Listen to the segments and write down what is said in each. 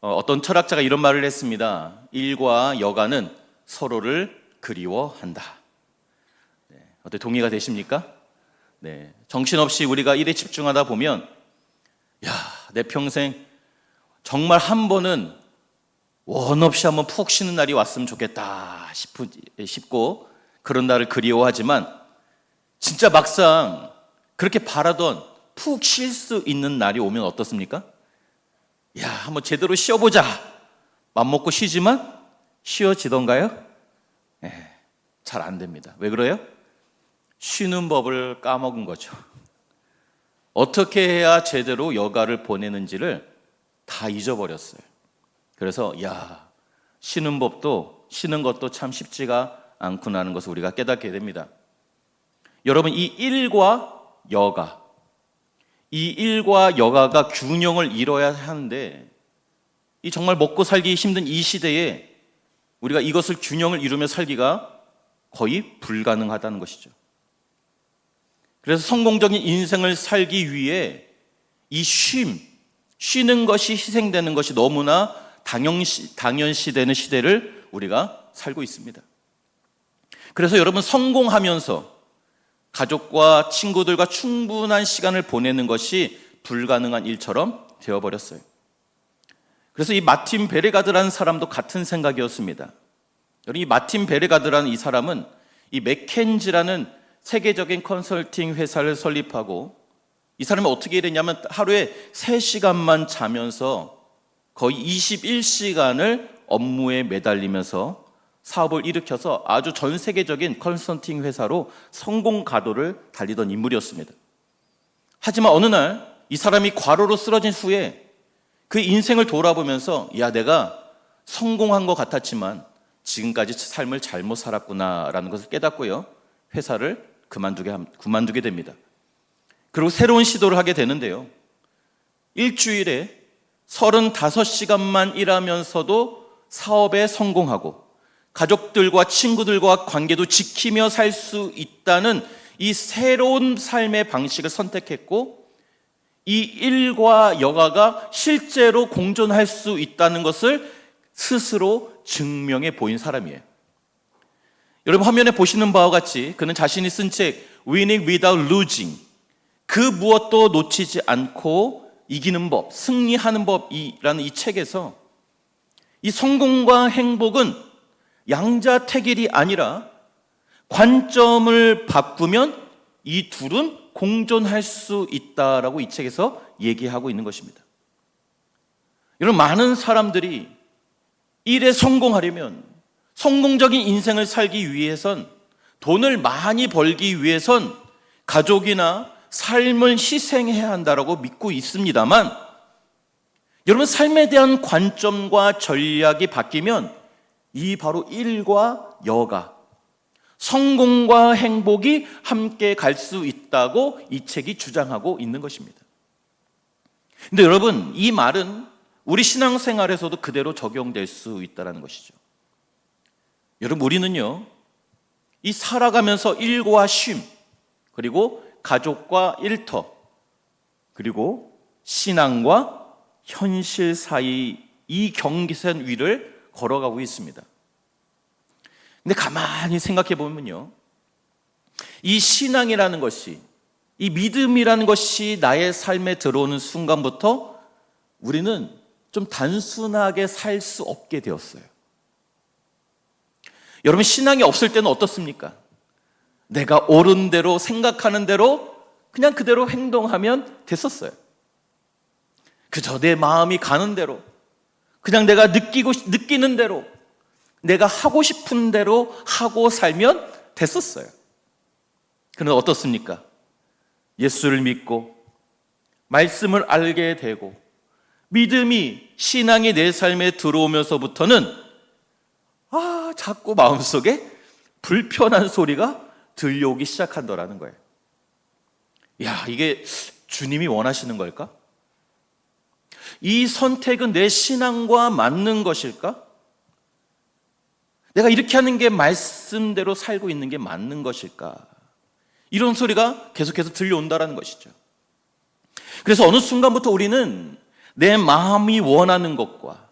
어떤 철학자가 이런 말을 했습니다. 일과 여가는 서로를 그리워한다. 어때, 동의가 되십니까? 네, 정신없이 우리가 일에 집중하다 보면 내 평생 정말 한 번은 원 없이 한번 푹 쉬는 날이 왔으면 좋겠다 싶고 그런 날을 그리워하지만 진짜 막상 그렇게 바라던 푹 쉴 수 있는 날이 오면 어떻습니까? 한번 제대로 쉬어보자 맘먹고 쉬지만 쉬어지던가요? 잘 안 됩니다. 왜 그래요? 쉬는 법을 까먹은 거죠. 어떻게 해야 제대로 여가를 보내는지를 다 잊어버렸어요. 그래서 쉬는 법도 쉬는 것도 참 쉽지가 않구나 하는 것을 우리가 깨닫게 됩니다. 여러분, 이 일과 여가가 균형을 이뤄야 하는데 이 정말 먹고 살기 힘든 이 시대에 우리가 이것을 균형을 이루며 살기가 거의 불가능하다는 것이죠. 그래서 성공적인 인생을 살기 위해 이 쉬는 것이 희생되는 것이 너무나 당연시되는 시대를 우리가 살고 있습니다. 그래서 여러분, 성공하면서 가족과 친구들과 충분한 시간을 보내는 것이 불가능한 일처럼 되어버렸어요. 그래서 이 마틴 베레가드라는 사람도 같은 생각이었습니다. 이 마틴 베레가드라는 이 사람은 이 맥켄지라는 세계적인 컨설팅 회사를 설립하고 이 사람이 어떻게 일했냐면 하루에 3시간만 자면서 거의 21시간을 업무에 매달리면서 사업을 일으켜서 아주 전 세계적인 컨설팅 회사로 성공 가도를 달리던 인물이었습니다. 하지만 어느 날 이 사람이 과로로 쓰러진 후에 그 인생을 돌아보면서 내가 성공한 것 같았지만 지금까지 삶을 잘못 살았구나라는 것을 깨닫고요, 회사를 그만두게 됩니다. 그리고 새로운 시도를 하게 되는데요, 일주일에 35시간만 일하면서도 사업에 성공하고 가족들과 친구들과 관계도 지키며 살 수 있다는 이 새로운 삶의 방식을 선택했고, 이 일과 여가가 실제로 공존할 수 있다는 것을 스스로 증명해 보인 사람이에요. 여러분, 화면에 보시는 바와 같이 그는 자신이 쓴 책 Winning Without Losing, 그 무엇도 놓치지 않고 이기는 법, 승리하는 법이라는 이 책에서 이 성공과 행복은 양자택일이 아니라 관점을 바꾸면 이 둘은 공존할 수 있다라고 이 책에서 얘기하고 있는 것입니다. 여러분, 많은 사람들이 일에 성공하려면, 성공적인 인생을 살기 위해선, 돈을 많이 벌기 위해선 가족이나 삶을 희생해야 한다라고 믿고 있습니다만, 여러분, 삶에 대한 관점과 전략이 바뀌면 이 바로 일과 여가, 성공과 행복이 함께 갈 수 있다고 이 책이 주장하고 있는 것입니다. 근데 여러분, 이 말은 우리 신앙생활에서도 그대로 적용될 수 있다는 것이죠. 여러분, 우리는요, 이 살아가면서 일과 쉼, 그리고 가족과 일터, 그리고 신앙과 현실 사이 이 경계선 위를 걸어가고 있습니다. 근데 가만히 생각해 보면요, 이 신앙이라는 것이, 이 믿음이라는 것이 나의 삶에 들어오는 순간부터 우리는 좀 단순하게 살 수 없게 되었어요. 여러분, 신앙이 없을 때는 어떻습니까? 내가 옳은 대로, 생각하는 대로 그냥 그대로 행동하면 됐었어요. 그저 내 마음이 가는 대로, 그냥 내가 느끼는 대로, 내가 하고 싶은 대로 하고 살면 됐었어요. 그런데 어떻습니까? 예수를 믿고 말씀을 알게 되고 믿음이, 신앙이 내 삶에 들어오면서부터는 자꾸 마음속에 불편한 소리가 들려오기 시작한다라는 거예요. 이게 주님이 원하시는 걸까? 이 선택은 내 신앙과 맞는 것일까? 내가 이렇게 하는 게 말씀대로 살고 있는 게 맞는 것일까? 이런 소리가 계속해서 들려온다는 것이죠. 그래서 어느 순간부터 우리는 내 마음이 원하는 것과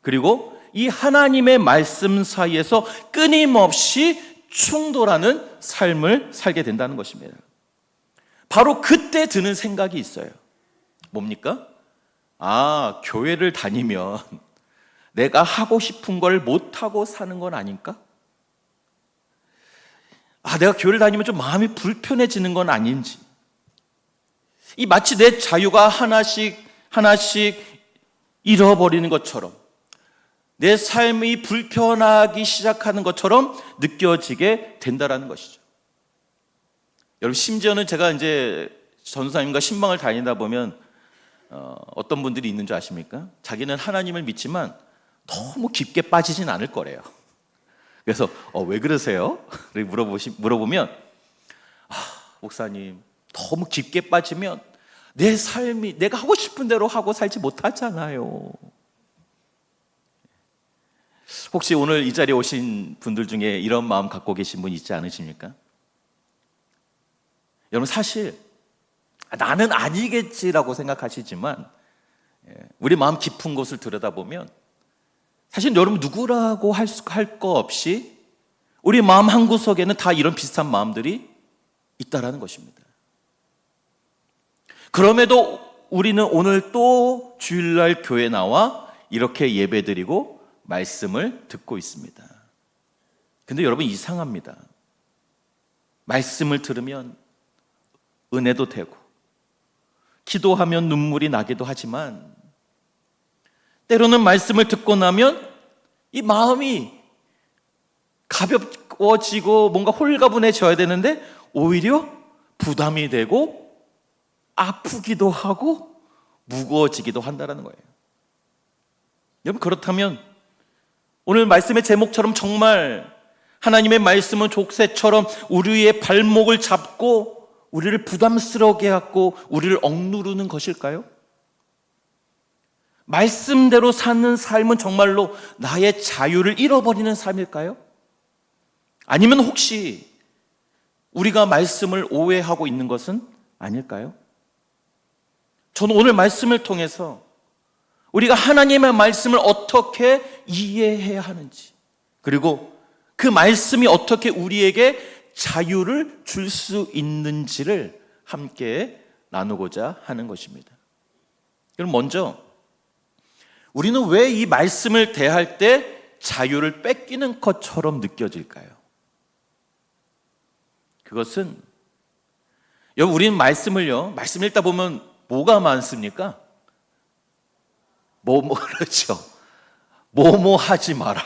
그리고 이 하나님의 말씀 사이에서 끊임없이 충돌하는 삶을 살게 된다는 것입니다. 바로 그때 드는 생각이 있어요. 뭡니까? 교회를 다니면 내가 하고 싶은 걸 못하고 사는 건 아닐까? 내가 교회를 다니면 좀 마음이 불편해지는 건 아닌지. 이 마치 내 자유가 하나씩 잃어버리는 것처럼, 내 삶이 불편하기 시작하는 것처럼 느껴지게 된다는 것이죠. 여러분, 심지어는 제가 이제 전도사님과 신방을 다니다 보면 어떤 분들이 있는 줄 아십니까? 자기는 하나님을 믿지만 너무 깊게 빠지진 않을 거래요. 그래서 왜 그러세요? 물어보면 목사님, 너무 깊게 빠지면 내 삶이 내가 하고 싶은 대로 하고 살지 못하잖아요. 혹시 오늘 이 자리에 오신 분들 중에 이런 마음 갖고 계신 분 있지 않으십니까? 여러분, 사실 나는 아니겠지라고 생각하시지만 우리 마음 깊은 곳을 들여다보면 사실 여러분 누구라고 할 거 없이 우리 마음 한구석에는 다 이런 비슷한 마음들이 있다라는 것입니다. 그럼에도 우리는 오늘 또 주일날 교회 나와 이렇게 예배드리고 말씀을 듣고 있습니다. 근데 여러분, 이상합니다. 말씀을 들으면 은혜도 되고 기도하면 눈물이 나기도 하지만 때로는 말씀을 듣고 나면 이 마음이 가벼워지고 뭔가 홀가분해져야 되는데 오히려 부담이 되고 아프기도 하고 무거워지기도 한다는 거예요. 여러분, 그렇다면 오늘 말씀의 제목처럼 정말 하나님의 말씀은 족쇄처럼 우리의 발목을 잡고 우리를 부담스러우게 하고 우리를 억누르는 것일까요? 말씀대로 사는 삶은 정말로 나의 자유를 잃어버리는 삶일까요? 아니면 혹시 우리가 말씀을 오해하고 있는 것은 아닐까요? 저는 오늘 말씀을 통해서 우리가 하나님의 말씀을 어떻게 이해해야 하는지, 그리고 그 말씀이 어떻게 우리에게 자유를 줄 수 있는지를 함께 나누고자 하는 것입니다. 그럼 먼저 우리는 왜 이 말씀을 대할 때 자유를 뺏기는 것처럼 느껴질까요? 그것은 여러분, 우리는 말씀 읽다 보면 뭐가 많습니까? 그렇죠. 뭐뭐 하지 마라.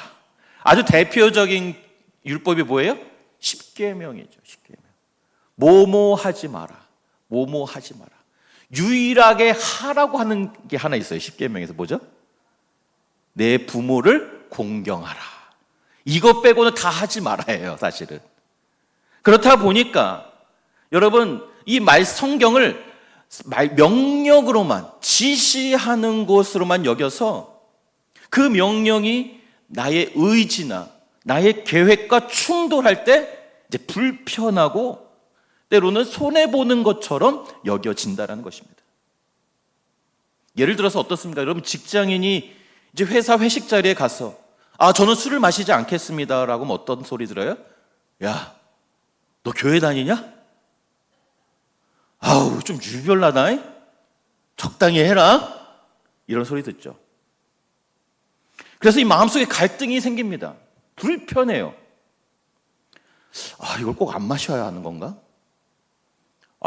아주 대표적인 율법이 뭐예요? 십계명이죠. 십계명. 뭐뭐 하지 마라. 뭐뭐 하지 마라. 유일하게 하라고 하는 게 하나 있어요. 십계명에서 뭐죠? 내 부모를 공경하라. 이것 빼고는 다 하지 말아요, 사실은. 그렇다 보니까 여러분, 이 성경을 명령으로만, 지시하는 것으로만 여겨서 그 명령이 나의 의지나 나의 계획과 충돌할 때 이제 불편하고 때로는 손해보는 것처럼 여겨진다는 것입니다. 예를 들어서 어떻습니까? 여러분, 직장인이 이제 회사 회식 자리에 가서 저는 술을 마시지 않겠습니다 라고 하면 어떤 소리 들어요? 야, 너 교회 다니냐? 좀 유별나다. 적당히 해라. 이런 소리 듣죠. 그래서 이 마음속에 갈등이 생깁니다. 불편해요. 이걸 꼭 안 마셔야 하는 건가?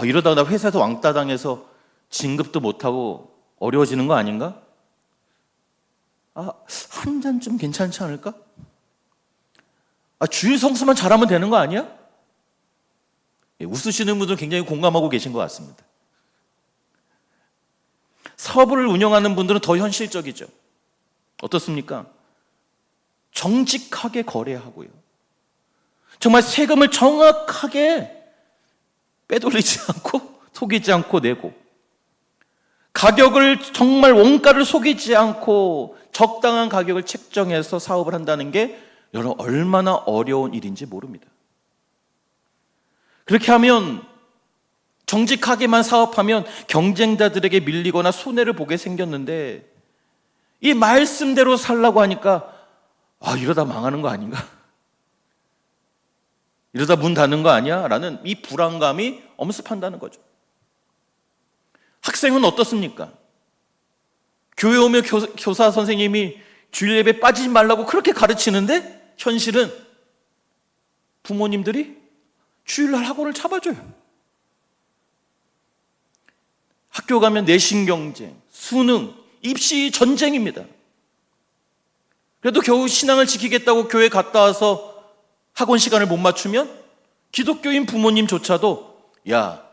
이러다가 나 회사에서 왕따 당해서 진급도 못하고 어려워지는 거 아닌가? 한 잔쯤 괜찮지 않을까? 주일 성수만 잘하면 되는 거 아니야? 웃으시는 분들은 굉장히 공감하고 계신 것 같습니다. 사업을 운영하는 분들은 더 현실적이죠. 어떻습니까? 정직하게 거래하고요. 정말 세금을 정확하게 빼돌리지 않고 속이지 않고 내고, 가격을 정말 원가를 속이지 않고 적당한 가격을 책정해서 사업을 한다는 게 여러분 얼마나 어려운 일인지 모릅니다. 그렇게 하면, 정직하게만 사업하면 경쟁자들에게 밀리거나 손해를 보게 생겼는데, 이 말씀대로 살라고 하니까 이러다 망하는 거 아닌가? 이러다 문 닫는 거 아니야? 라는 이 불안감이 엄습한다는 거죠. 학생은 어떻습니까? 교회 오면 교사 선생님이 주일 예배 빠지지 말라고 그렇게 가르치는데 현실은 부모님들이 주일날 학원을 잡아줘요. 학교 가면 내신 경쟁, 수능, 입시 전쟁입니다. 그래도 겨우 신앙을 지키겠다고 교회 갔다 와서 학원 시간을 못 맞추면 기독교인 부모님조차도 야,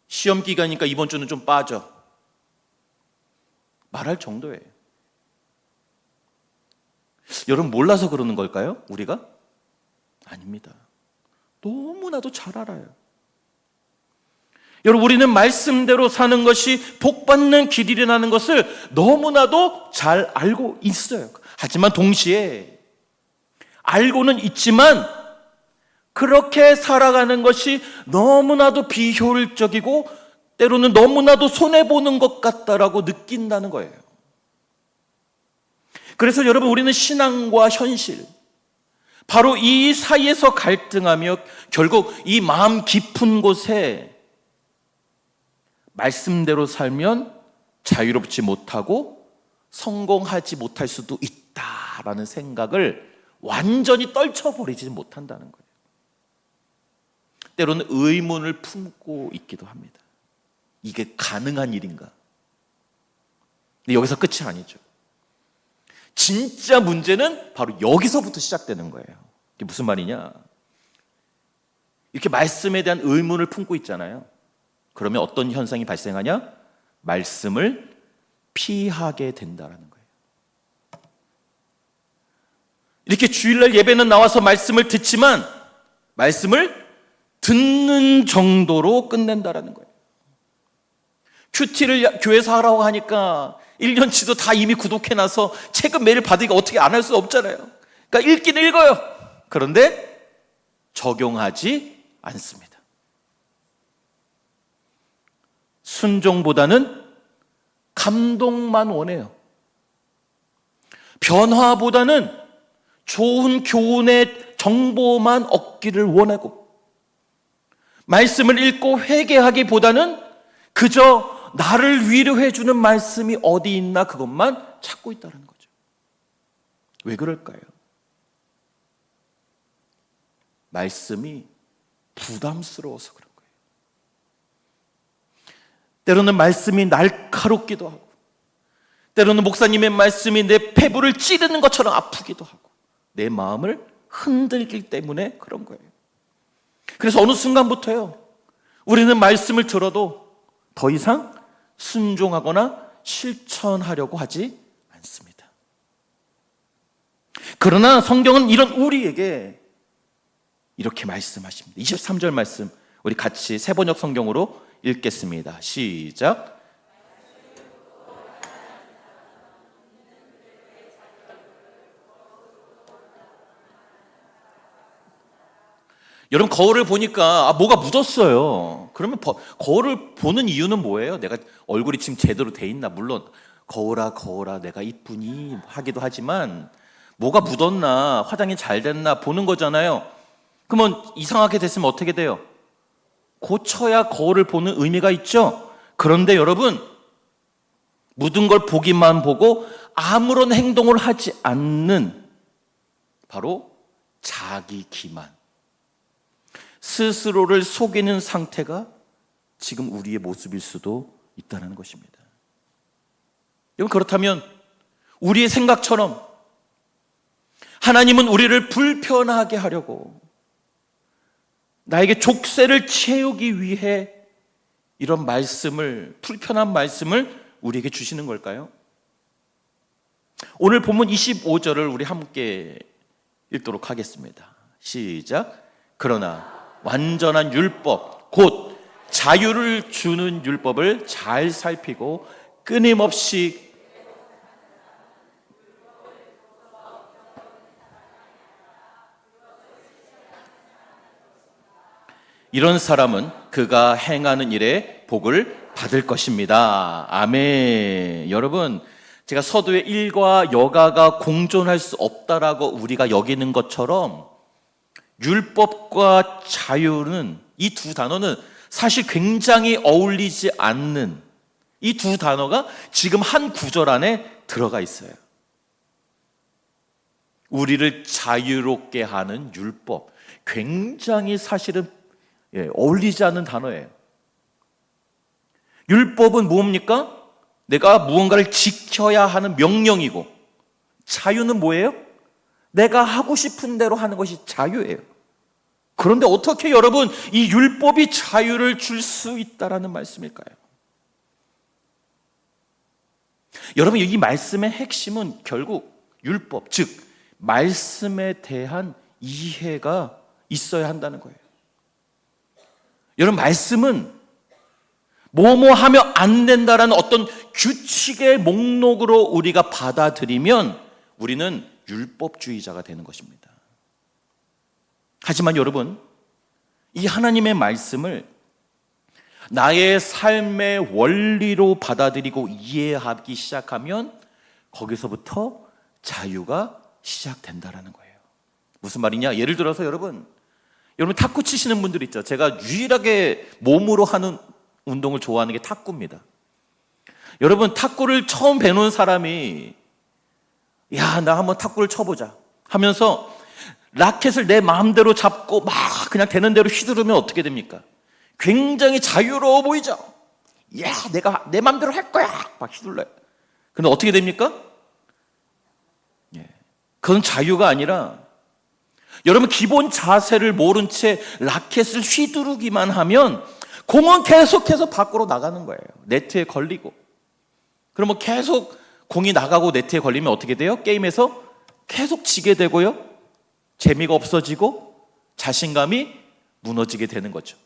시험 기간이니까 이번 주는 좀 빠져 말할 정도예요. 여러분, 몰라서 그러는 걸까요? 우리가? 아닙니다. 너무나도 잘 알아요. 여러분, 우리는 말씀대로 사는 것이 복받는 길이라는 것을 너무나도 잘 알고 있어요. 하지만 동시에 알고는 있지만 그렇게 살아가는 것이 너무나도 비효율적이고 때로는 너무나도 손해보는 것 같다라고 느낀다는 거예요. 그래서 여러분, 우리는 신앙과 현실, 바로 이 사이에서 갈등하며 결국 이 마음 깊은 곳에 말씀대로 살면 자유롭지 못하고 성공하지 못할 수도 있다라는 생각을 완전히 떨쳐버리지 못한다는 거예요. 때로는 의문을 품고 있기도 합니다. 이게 가능한 일인가? 근데 여기서 끝이 아니죠. 진짜 문제는 바로 여기서부터 시작되는 거예요. 이게 무슨 말이냐? 이렇게 말씀에 대한 의문을 품고 있잖아요. 그러면 어떤 현상이 발생하냐? 말씀을 피하게 된다는 거예요. 이렇게 주일날 예배는 나와서 말씀을 듣지만 말씀을 듣는 정도로 끝낸다는 거예요. 큐티를 교회에서 하라고 하니까 1년치도 다 이미 구독해놔서 책은 매일 받으니까 어떻게 안 할 수 없잖아요. 그러니까 읽긴 읽어요. 그런데 적용하지 않습니다. 순종보다는 감동만 원해요. 변화보다는 좋은 교훈의 정보만 얻기를 원하고, 말씀을 읽고 회개하기보다는 그저 나를 위로해 주는 말씀이 어디 있나 그것만 찾고 있다는 거죠. 왜 그럴까요? 말씀이 부담스러워서 그런 거예요. 때로는 말씀이 날카롭기도 하고, 때로는 목사님의 말씀이 내 폐부를 찌르는 것처럼 아프기도 하고, 내 마음을 흔들기 때문에 그런 거예요. 그래서 어느 순간부터요, 우리는 말씀을 들어도 더 이상 순종하거나 실천하려고 하지 않습니다. 그러나 성경은 이런 우리에게 이렇게 말씀하십니다. 23절 말씀 우리 같이 세번역 성경으로 읽겠습니다. 시작. 여러분, 거울을 보니까 뭐가 묻었어요. 그러면 거울을 보는 이유는 뭐예요? 내가 얼굴이 지금 제대로 돼 있나? 물론 거울아 내가 이쁘니 하기도 하지만 뭐가 묻었나, 화장이 잘 됐나 보는 거잖아요. 그러면 이상하게 됐으면 어떻게 돼요? 고쳐야 거울을 보는 의미가 있죠. 그런데 여러분, 묻은 걸 보기만 보고 아무런 행동을 하지 않는 바로 자기 기만, 스스로를 속이는 상태가 지금 우리의 모습일 수도 있다는 것입니다. 여러분, 그렇다면 우리의 생각처럼 하나님은 우리를 불편하게 하려고, 나에게 족쇄를 채우기 위해 이런 말씀을, 불편한 말씀을 우리에게 주시는 걸까요? 오늘 본문 25절을 우리 함께 읽도록 하겠습니다. 시작. 그러나 완전한 율법, 곧 자유를 주는 율법을 잘 살피고 끊임없이 이런 사람은 그가 행하는 일에 복을 받을 것입니다. 아멘. 여러분, 제가 서두에 일과 여가가 공존할 수 없다라고 우리가 여기는 것처럼 율법과 자유는, 이 두 단어는 사실 굉장히 어울리지 않는 이 두 단어가 지금 한 구절 안에 들어가 있어요. 우리를 자유롭게 하는 율법, 굉장히 사실은 어울리지 않는 단어예요. 율법은 뭡니까? 내가 무언가를 지켜야 하는 명령이고, 자유는 뭐예요? 내가 하고 싶은 대로 하는 것이 자유예요. 그런데 어떻게 여러분 이 율법이 자유를 줄 수 있다라는 말씀일까요? 여러분, 이 말씀의 핵심은 결국 율법, 즉 말씀에 대한 이해가 있어야 한다는 거예요. 여러분, 말씀은 뭐뭐 하면 안 된다라는 어떤 규칙의 목록으로 우리가 받아들이면 우리는 율법주의자가 되는 것입니다. 하지만 여러분, 이 하나님의 말씀을 나의 삶의 원리로 받아들이고 이해하기 시작하면 거기서부터 자유가 시작된다라는 거예요. 무슨 말이냐? 예를 들어서 여러분 탁구 치시는 분들 있죠. 제가 유일하게 몸으로 하는 운동을 좋아하는 게 탁구입니다. 여러분, 탁구를 처음 배우는 사람이 야, 나 한번 탁구를 쳐보자 하면서 라켓을 내 마음대로 잡고 막 그냥 되는 대로 휘두르면 어떻게 됩니까? 굉장히 자유로워 보이죠? 야, 내가 내 마음대로 할 거야! 막 휘둘러요. 근데 어떻게 됩니까? 그건 자유가 아니라 여러분, 기본 자세를 모른 채 라켓을 휘두르기만 하면 공은 계속해서 밖으로 나가는 거예요. 네트에 걸리고. 그러면 계속 공이 나가고 네트에 걸리면 어떻게 돼요? 게임에서 계속 지게 되고요. 재미가 없어지고 자신감이 무너지게 되는 거죠.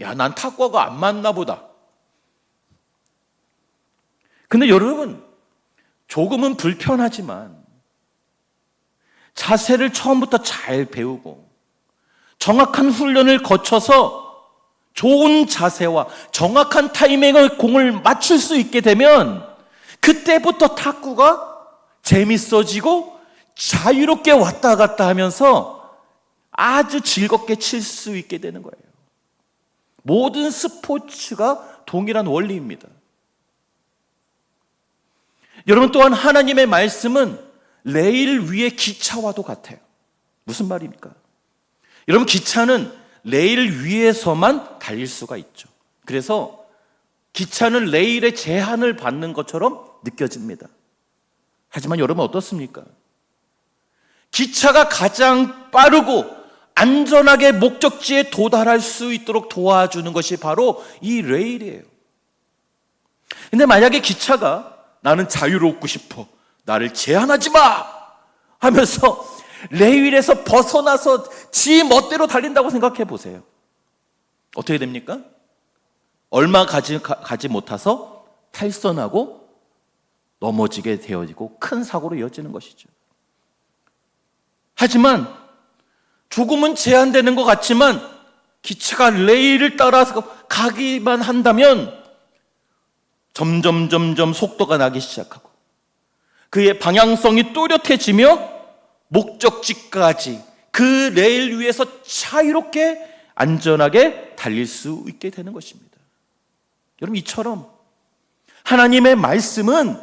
야, 난 탁구가 안 맞나 보다. 근데 여러분, 조금은 불편하지만 자세를 처음부터 잘 배우고 정확한 훈련을 거쳐서 좋은 자세와 정확한 타이밍을 공을 맞출 수 있게 되면 그때부터 탁구가 재밌어지고 자유롭게 왔다 갔다 하면서 아주 즐겁게 칠 수 있게 되는 거예요. 모든 스포츠가 동일한 원리입니다. 여러분, 또한 하나님의 말씀은 레일 위의 기차와도 같아요. 무슨 말입니까? 여러분, 기차는 레일 위에서만 달릴 수가 있죠. 그래서 기차는 레일의 제한을 받는 것처럼 느껴집니다. 하지만 여러분, 어떻습니까? 기차가 가장 빠르고 안전하게 목적지에 도달할 수 있도록 도와주는 것이 바로 이 레일이에요. 근데 만약에 기차가 나는 자유롭고 싶어, 나를 제한하지 마 하면서 레일에서 벗어나서 지 멋대로 달린다고 생각해 보세요. 어떻게 됩니까? 얼마 가지 못해서 탈선하고 넘어지게 되어지고 큰 사고로 이어지는 것이죠. 하지만 조금은 제한되는 것 같지만 기차가 레일을 따라서 가기만 한다면 점점 속도가 나기 시작하고 그의 방향성이 또렷해지며 목적지까지 그 레일 위에서 자유롭게 안전하게 달릴 수 있게 되는 것입니다. 여러분, 이처럼 하나님의 말씀은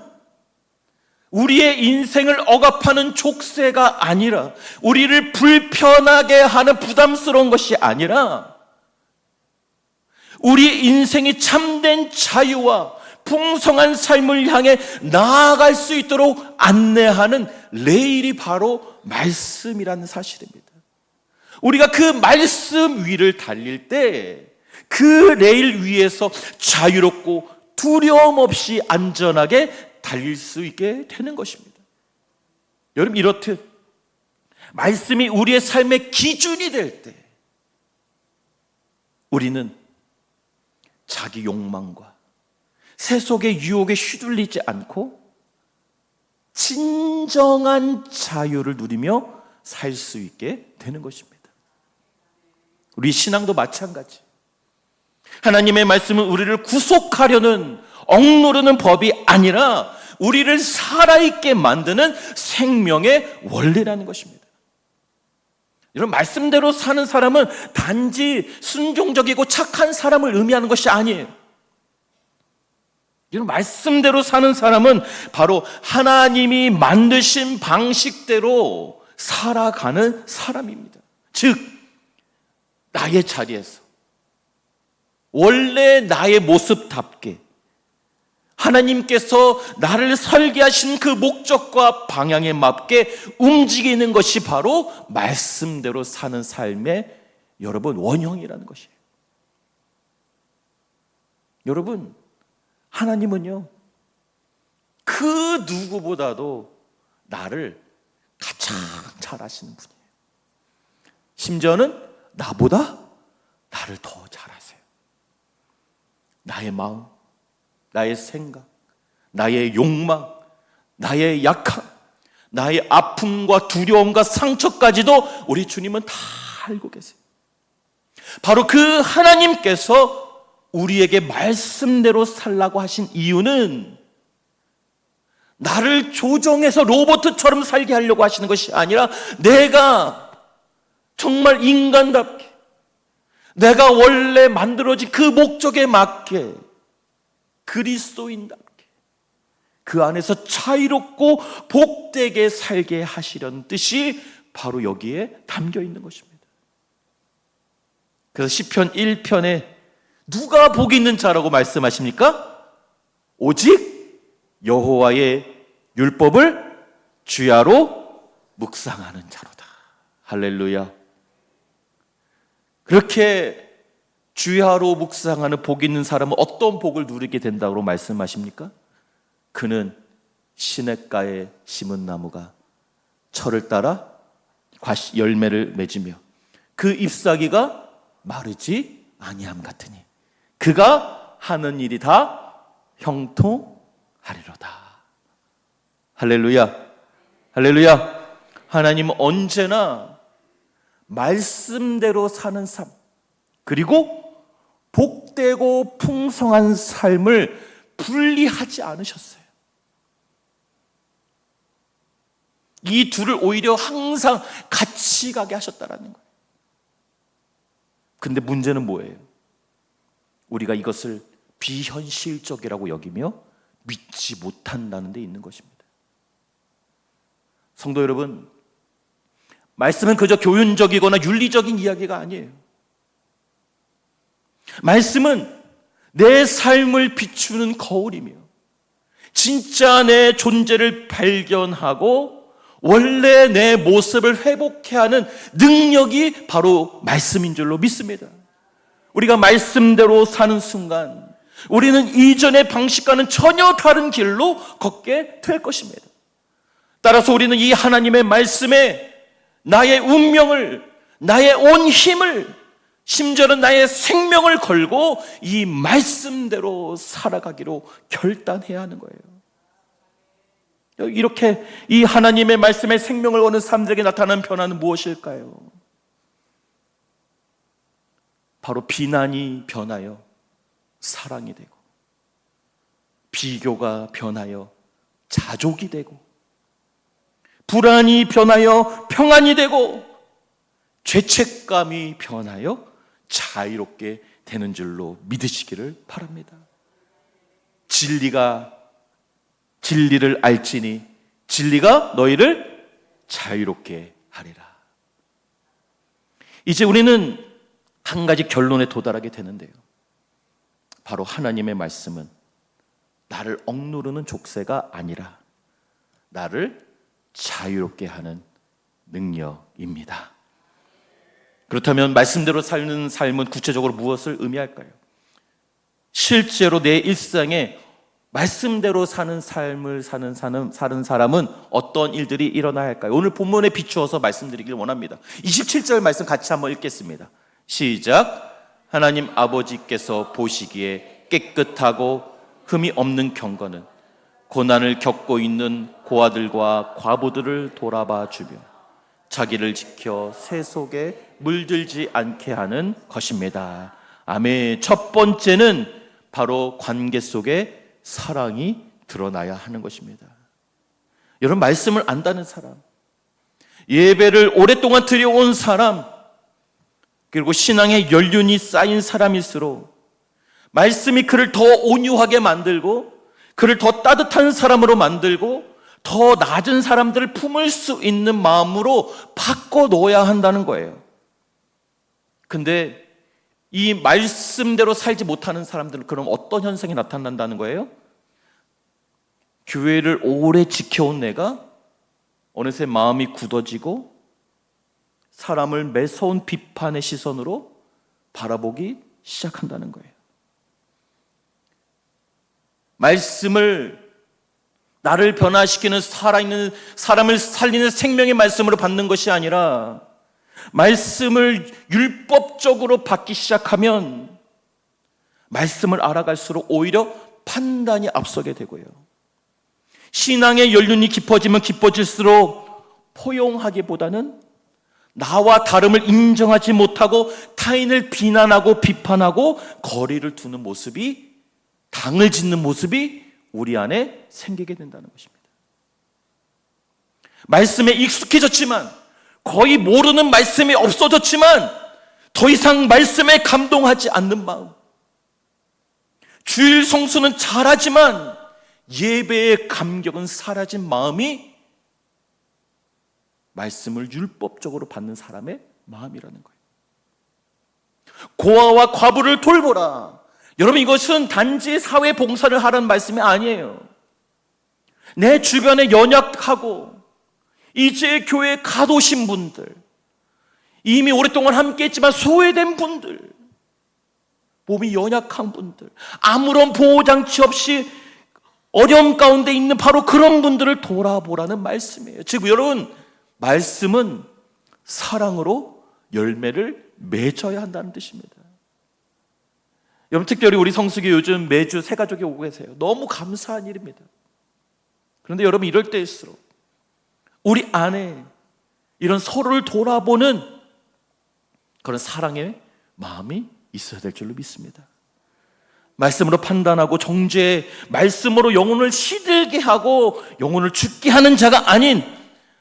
우리의 인생을 억압하는 족쇄가 아니라, 우리를 불편하게 하는 부담스러운 것이 아니라 우리 인생이 참된 자유와 풍성한 삶을 향해 나아갈 수 있도록 안내하는 레일이 바로 말씀이라는 사실입니다. 우리가 그 말씀 위를 달릴 때 그 레일 위에서 자유롭고 두려움 없이 안전하게 달릴 수 있게 되는 것입니다. 여러분, 이렇듯 말씀이 우리의 삶의 기준이 될 때 우리는 자기 욕망과 세속의 유혹에 휘둘리지 않고 진정한 자유를 누리며 살 수 있게 되는 것입니다. 우리 신앙도 마찬가지. 하나님의 말씀은 우리를 구속하려는 억누르는 법이 아니라 우리를 살아있게 만드는 생명의 원리라는 것입니다. 이런 말씀대로 사는 사람은 단지 순종적이고 착한 사람을 의미하는 것이 아니에요. 이런 말씀대로 사는 사람은 바로 하나님이 만드신 방식대로 살아가는 사람입니다. 즉, 나의 자리에서 원래 나의 모습답게 하나님께서 나를 설계하신 그 목적과 방향에 맞게 움직이는 것이 바로 말씀대로 사는 삶의 여러분 원형이라는 것이에요. 여러분, 하나님은요, 그 누구보다도 나를 가장 잘 아시는 분이에요. 심지어는 나보다 나를 더 잘 아세요. 나의 마음, 나의 생각, 나의 욕망, 나의 약함, 나의 아픔과 두려움과 상처까지도 우리 주님은 다 알고 계세요. 바로 그 하나님께서 우리에게 말씀대로 살라고 하신 이유는 나를 조정해서 로봇처럼 살게 하려고 하시는 것이 아니라 내가 정말 인간답게 내가 원래 만들어진 그 목적에 맞게 그리스도인답게 그 안에서 자유롭고 복되게 살게 하시려는 뜻이 바로 여기에 담겨 있는 것입니다. 그래서 시편 1편에 누가 복 있는 자라고 말씀하십니까? 오직 여호와의 율법을 주야로 묵상하는 자로다. 할렐루야. 그렇게 주야로 묵상하는 복 있는 사람은 어떤 복을 누리게 된다고 말씀하십니까? 그는 시냇가에 심은 나무가 철을 따라 열매를 맺으며 그 잎사귀가 마르지 아니함 같으니 그가 하는 일이 다 형통하리로다. 할렐루야. 할렐루야. 하나님은 언제나 말씀대로 사는 삶, 그리고 복되고 풍성한 삶을 분리하지 않으셨어요. 이 둘을 오히려 항상 같이 가게 하셨다라는 거예요. 근데 문제는 뭐예요? 우리가 이것을 비현실적이라고 여기며 믿지 못한다는 데 있는 것입니다. 성도 여러분, 말씀은 그저 교훈적이거나 윤리적인 이야기가 아니에요. 말씀은 내 삶을 비추는 거울이며 진짜 내 존재를 발견하고 원래 내 모습을 회복해 하는 능력이 바로 말씀인 줄로 믿습니다. 우리가 말씀대로 사는 순간 우리는 이전의 방식과는 전혀 다른 길로 걷게 될 것입니다. 따라서 우리는 이 하나님의 말씀에 나의 운명을, 나의 온 힘을, 심지어는 나의 생명을 걸고 이 말씀대로 살아가기로 결단해야 하는 거예요. 이렇게 이 하나님의 말씀에 생명을 거는 사람들에게 나타나는 변화는 무엇일까요? 바로 비난이 변하여 사랑이 되고, 비교가 변하여 자족이 되고, 불안이 변하여 평안이 되고, 죄책감이 변하여 자유롭게 되는 줄로 믿으시기를 바랍니다. 진리를 알지니 진리가 너희를 자유롭게 하리라. 이제 우리는 한 가지 결론에 도달하게 되는데요, 바로 하나님의 말씀은 나를 억누르는 족쇄가 아니라 나를 자유롭게 하는 능력입니다. 그렇다면 말씀대로 사는 삶은 구체적으로 무엇을 의미할까요? 실제로 내 일상에 말씀대로 사는 삶을 사는 사람은 어떤 일들이 일어나야 할까요? 오늘 본문에 비추어서 말씀드리길 원합니다. 27절 말씀 같이 한번 읽겠습니다. 시작. 하나님 아버지께서 보시기에 깨끗하고 흠이 없는 경건은 고난을 겪고 있는 고아들과 과부들을 돌아봐 주며 자기를 지켜 새 속에 물들지 않게 하는 것입니다. 아멘. 첫 번째는 바로 관계 속에 사랑이 드러나야 하는 것입니다. 여러분, 말씀을 안다는 사람, 예배를 오랫동안 드려온 사람, 그리고 신앙의 연륜이 쌓인 사람일수록 말씀이 그를 더 온유하게 만들고 그를 더 따뜻한 사람으로 만들고 더 낮은 사람들을 품을 수 있는 마음으로 바꿔놓아야 한다는 거예요. 근데 이 말씀대로 살지 못하는 사람들은 그럼 어떤 현상이 나타난다는 거예요? 교회를 오래 지켜온 내가 어느새 마음이 굳어지고 사람을 매서운 비판의 시선으로 바라보기 시작한다는 거예요. 말씀을, 나를 변화시키는 살아있는 사람을 살리는 생명의 말씀으로 받는 것이 아니라 말씀을 율법적으로 받기 시작하면 말씀을 알아갈수록 오히려 판단이 앞서게 되고요. 신앙의 연륜이 깊어지면 깊어질수록 포용하기보다는 나와 다름을 인정하지 못하고 타인을 비난하고 비판하고 거리를 두는 모습이, 당을 짓는 모습이 우리 안에 생기게 된다는 것입니다. 말씀에 익숙해졌지만, 거의 모르는 말씀이 없어졌지만 더 이상 말씀에 감동하지 않는 마음, 주일 성수는 잘하지만 예배의 감격은 사라진 마음이 말씀을 율법적으로 받는 사람의 마음이라는 거예요. 고아와 과부를 돌보라. 여러분, 이것은 단지 사회 봉사를 하라는 말씀이 아니에요. 내 주변에 연약하고 이제 교회에 가둬신 분들, 이미 오랫동안 함께했지만 소외된 분들, 몸이 연약한 분들, 아무런 보호장치 없이 어려움 가운데 있는 바로 그런 분들을 돌아보라는 말씀이에요. 즉 여러분, 말씀은 사랑으로 열매를 맺어야 한다는 뜻입니다. 여러분, 특별히 우리 성수기 요즘 매주 새 가족이 오고 계세요. 너무 감사한 일입니다. 그런데 여러분, 이럴 때일수록 우리 안에 이런 서로를 돌아보는 그런 사랑의 마음이 있어야 될 줄로 믿습니다. 말씀으로 판단하고 정죄, 말씀으로 영혼을 시들게 하고 영혼을 죽게 하는 자가 아닌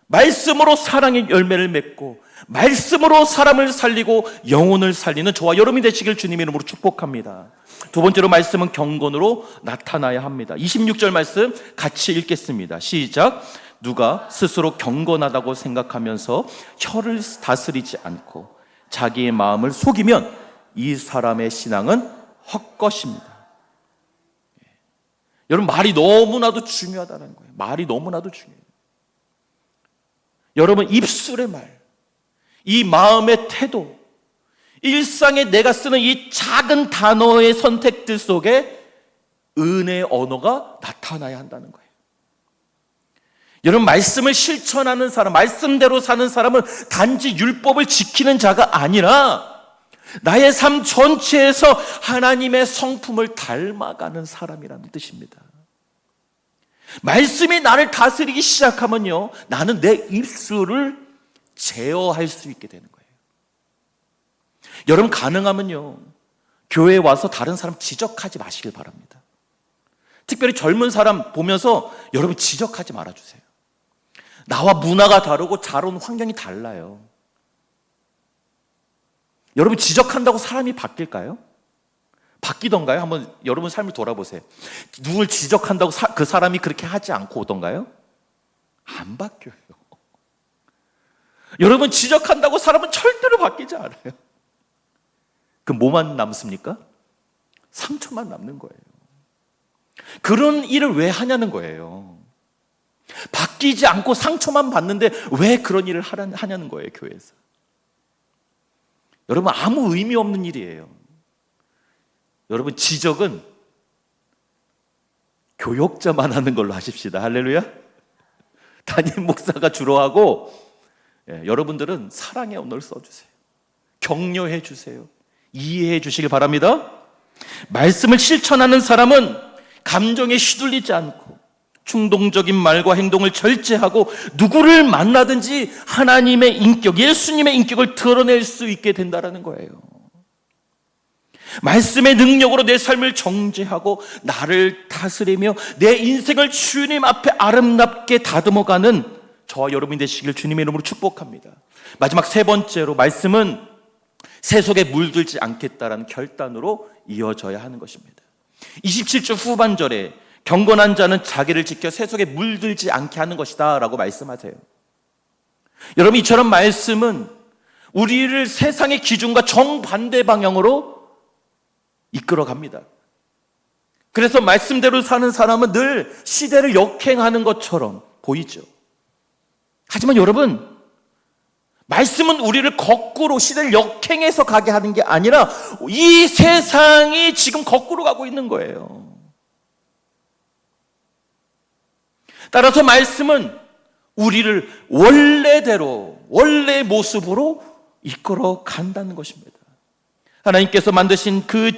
말씀으로 사랑의 열매를 맺고 말씀으로 사람을 살리고 영혼을 살리는 저와 여러분이 되시길 주님의 이름으로 축복합니다. 두 번째로, 말씀은 경건으로 나타나야 합니다. 26절 말씀 같이 읽겠습니다. 시작. 누가 스스로 경건하다고 생각하면서 혀를 다스리지 않고 자기의 마음을 속이면 이 사람의 신앙은 헛것입니다. 여러분, 말이 너무나도 중요하다는 거예요. 말이 너무나도 중요해요. 여러분, 입술의 말, 이 마음의 태도, 일상에 내가 쓰는 이 작은 단어의 선택들 속에 은혜의 언어가 나타나야 한다는 거예요. 여러분, 말씀을 실천하는 사람, 말씀대로 사는 사람은 단지 율법을 지키는 자가 아니라 나의 삶 전체에서 하나님의 성품을 닮아가는 사람이라는 뜻입니다. 말씀이 나를 다스리기 시작하면요, 나는 내 입술을 제어할 수 있게 되는 거예요. 여러분, 가능하면요, 교회에 와서 다른 사람 지적하지 마시길 바랍니다. 특별히 젊은 사람 보면서 여러분 지적하지 말아주세요. 나와 문화가 다르고 자라온 환경이 달라요. 여러분, 지적한다고 사람이 바뀔까요? 바뀌던가요? 한번 여러분 삶을 돌아보세요. 누굴 지적한다고 그 사람이 그렇게 하지 않고 오던가요? 안 바뀌어요. 여러분, 지적한다고 사람은 절대로 바뀌지 않아요. 그럼 뭐만 남습니까? 상처만 남는 거예요. 그런 일을 왜 하냐는 거예요. 바뀌지 않고 상처만 받는데 왜 그런 일을 하냐는 거예요, 교회에서. 여러분, 아무 의미 없는 일이에요. 여러분, 지적은 교역자만 하는 걸로 하십시다. 할렐루야. 담임 목사가 주로 하고, 여러분들은 사랑의 언어를 써주세요. 격려해 주세요. 이해해 주시길 바랍니다. 말씀을 실천하는 사람은 감정에 휘둘리지 않고 충동적인 말과 행동을 절제하고 누구를 만나든지 하나님의 인격, 예수님의 인격을 드러낼 수 있게 된다는 거예요. 말씀의 능력으로 내 삶을 정죄하고 나를 다스리며 내 인생을 주님 앞에 아름답게 다듬어가는 저와 여러분이 되시길 주님의 이름으로 축복합니다. 마지막 세 번째로, 말씀은 세속에 물들지 않겠다라는 결단으로 이어져야 하는 것입니다. 27절 후반절에 경건한 자는 자기를 지켜 세속에 물들지 않게 하는 것이다 라고 말씀하세요. 여러분, 이처럼 말씀은 우리를 세상의 기준과 정반대 방향으로 이끌어갑니다. 그래서 말씀대로 사는 사람은 늘 시대를 역행하는 것처럼 보이죠. 하지만 여러분, 말씀은 우리를 거꾸로 시대를 역행해서 가게 하는 게 아니라 이 세상이 지금 거꾸로 가고 있는 거예요. 따라서 말씀은 우리를 원래대로, 원래의 모습으로 이끌어 간다는 것입니다. 하나님께서 만드신 그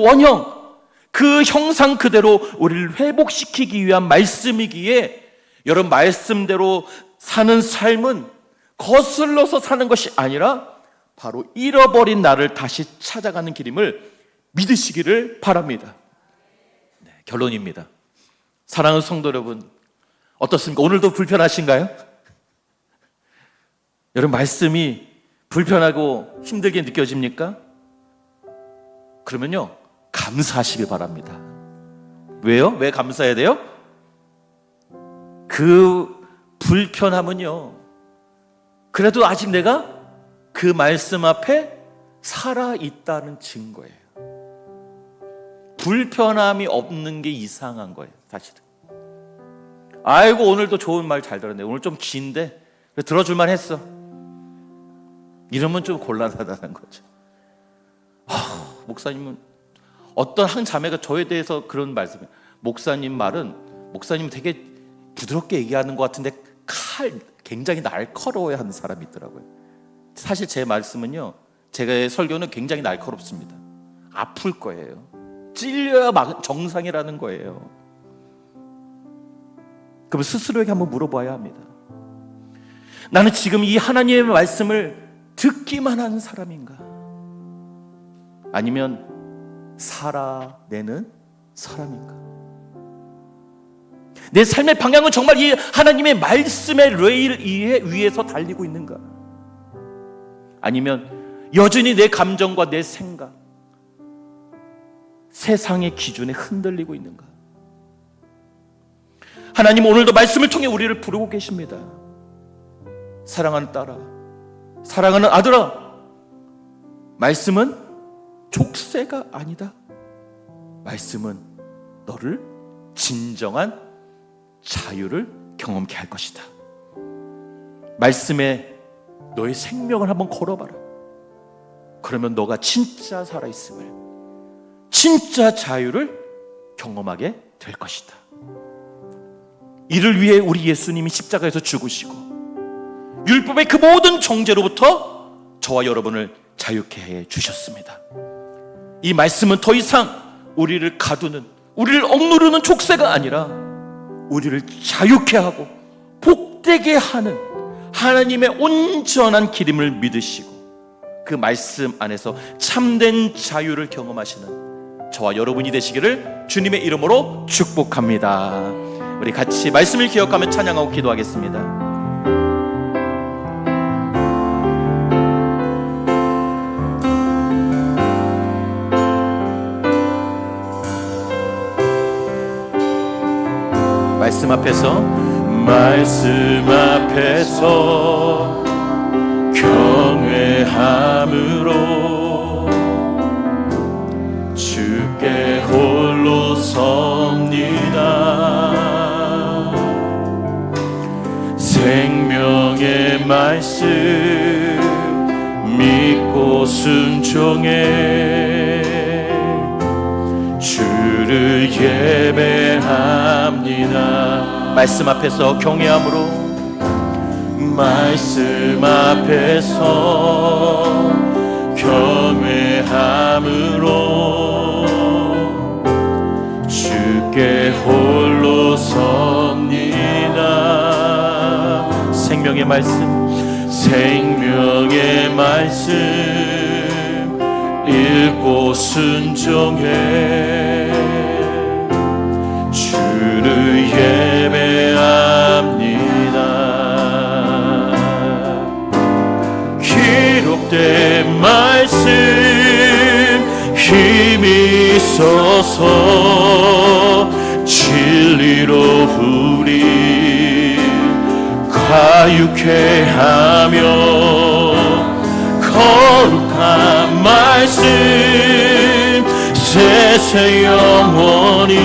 원형, 그 형상 그대로 우리를 회복시키기 위한 말씀이기에, 여러분, 말씀대로 사는 삶은 거슬러서 사는 것이 아니라 바로 잃어버린 나를 다시 찾아가는 길임을 믿으시기를 바랍니다. 네, 결론입니다. 사랑하는 성도 여러분, 어떻습니까? 오늘도 불편하신가요? 여러분, 말씀이 불편하고 힘들게 느껴집니까? 그러면요, 감사하시길 바랍니다. 왜요? 왜 감사해야 돼요? 그 불편함은요, 그래도 아직 내가 그 말씀 앞에 살아있다는 증거예요. 불편함이 없는 게 이상한 거예요, 사실은. 아이고, 오늘도 좋은 말 잘 들었네. 오늘 좀 긴데 들어줄만 했어. 이러면 좀 곤란하다는 거죠. 목사님은, 어떤 한 자매가 저에 대해서 그런 말씀을, 목사님 되게 부드럽게 얘기하는 것 같은데 굉장히 날카로워야 하는 사람이 있더라고요. 사실 제 말씀은요, 제가 설교는 굉장히 날카롭습니다. 아플 거예요. 찔려야 정상이라는 거예요. 그럼 스스로에게 한번 물어봐야 합니다. 나는 지금 이 하나님의 말씀을 듣기만 하는 사람인가? 아니면 살아내는 사람인가? 내 삶의 방향은 정말 이 하나님의 말씀의 레일 위에서 달리고 있는가? 아니면 여전히 내 감정과 내 생각, 세상의 기준에 흔들리고 있는가? 하나님 오늘도 말씀을 통해 우리를 부르고 계십니다. 사랑하는 딸아, 사랑하는 아들아, 말씀은 족쇄가 아니다. 말씀은 너를 진정한 자유를 경험케 할 것이다. 말씀에 너의 생명을 한번 걸어봐라. 그러면 너가 진짜 살아있음을, 진짜 자유를 경험하게 될 것이다. 이를 위해 우리 예수님이 십자가에서 죽으시고 율법의 그 모든 정죄로부터 저와 여러분을 자유케 해 주셨습니다. 이 말씀은 더 이상 우리를 가두는, 우리를 억누르는 족쇄가 아니라 우리를 자유케 하고 복되게 하는 하나님의 온전한 길임을 믿으시고 그 말씀 안에서 참된 자유를 경험하시는 저와 여러분이 되시기를 주님의 이름으로 축복합니다. 우리 같이 말씀을 기억하며 찬양하고 기도하겠습니다. 말씀 앞에서 경외함으로 주께 홀로 섭니다. 생명의 말씀 믿고 순종해 주를 예배합니다. 말씀 앞에서 경외함으로, 말씀 앞에서 경외함으로 주께 홀로 섭니다. 생명의 말씀 읽고 순종해 주를 예배합니다. 기록된 말씀 힘이 있어서 진리로 우리 가육해 하며 거룩한 말씀 세세 영원히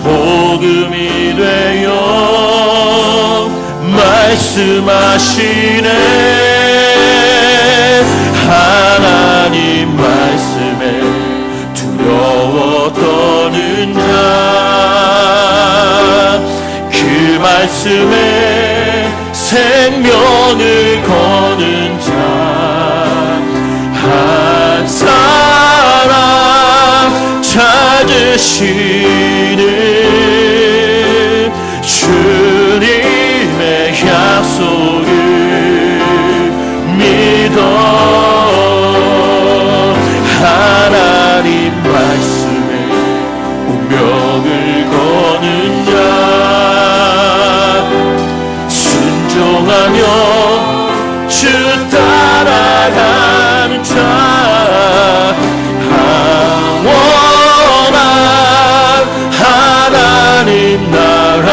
복음이 되어 말씀하시네. 하나님 말씀에 두려워 떠는 자, 그 말씀에 생명을 거는 자, 한 사람 찾으시는 주님의 약속을 믿어 하나님 말씀에 운명을 거는 자, 순종하며 주 따라가는 자, 영원한 하나님 나라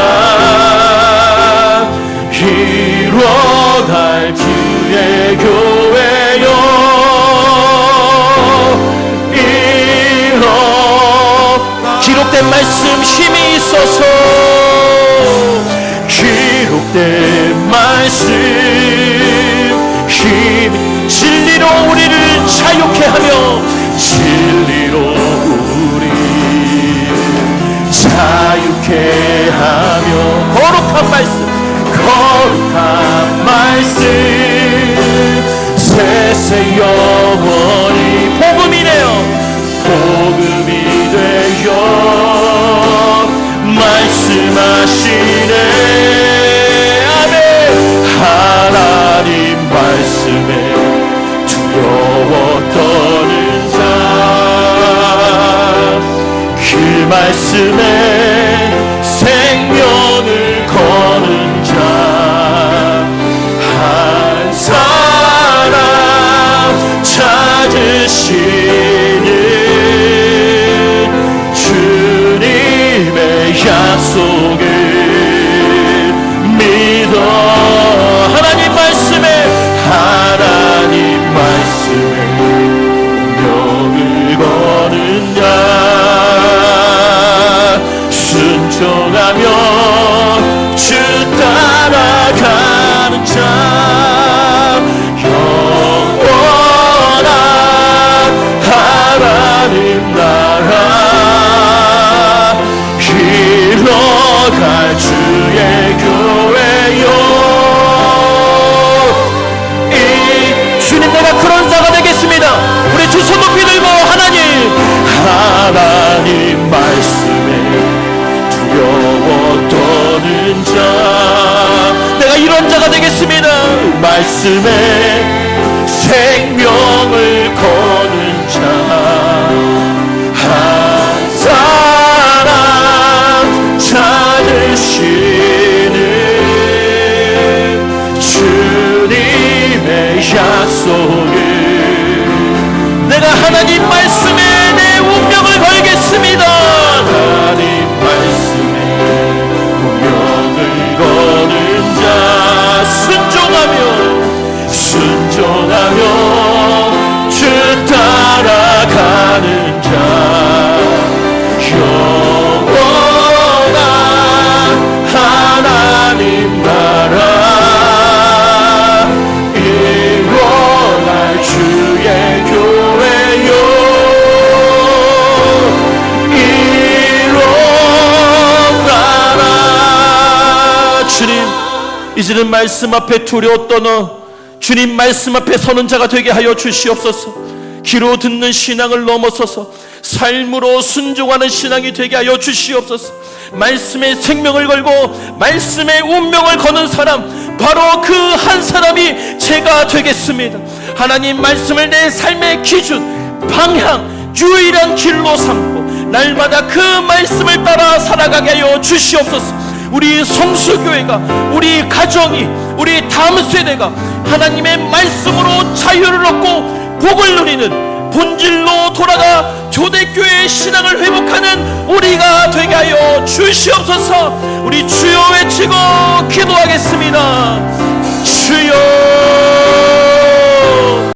이루어갈 주의 교회요, 기록된 말씀 힘이 있어서, 기록된 말씀 힘, 진리로 우리를 자유케 하며, 진리로 우리 자유케 하며, 거룩한 말씀, 거룩한 말씀 세세 영원히 복음이네요. 복음이 되어 말씀하시네. 아멘. 하나님 말씀에 두려워 떠는 자, 그 말씀에 생명을 거는 자, 한 사람 찾으시는 주님의 약속을 믿어 하나님 말씀에, 하나님 말씀에 운명을 거는 자, 순종하며 주 따라가는 자, 영원한 하나님 나라 이뤄갈 주의 교회요. 이 주님, 내가 그런 자가 되겠습니다. 우리 두 손 높이 들고 하나님, 하나님 말씀에 두려워 떠는 자, 내가 이런 자가 되겠습니다. 말씀에 생명을 거는 자, 한 사람 찾으시는 주님의 약속을, 내가 하나님 말씀에 내 운명을 걸겠습니다. 하나님 말씀에 운명을 거는 자, 순종하며 주 따라가는 자, 영원한 하나님 나라 이루어갈 주의 교회요, 이루어가라. 주님, 이제는 말씀 앞에 두려워 떠나 주님 말씀 앞에 서는 자가 되게 하여 주시옵소서. 귀로 듣는 신앙을 넘어서서 삶으로 순종하는 신앙이 되게 하여 주시옵소서. 말씀의 생명을 걸고 말씀의 운명을 거는 사람, 바로 그 한 사람이 제가 되겠습니다. 하나님 말씀을 내 삶의 기준, 방향, 유일한 길로 삼고 날마다 그 말씀을 따라 살아가게 하여 주시옵소서. 우리 성수교회가, 우리 가정이, 우리 다음 세대가 하나님의 말씀으로 자유를 얻고 복을 누리는 본질로 돌아가 초대교회의 신앙을 회복하는 우리가 되게 하여 주시옵소서. 우리 주여 외치고 기도하겠습니다. 주여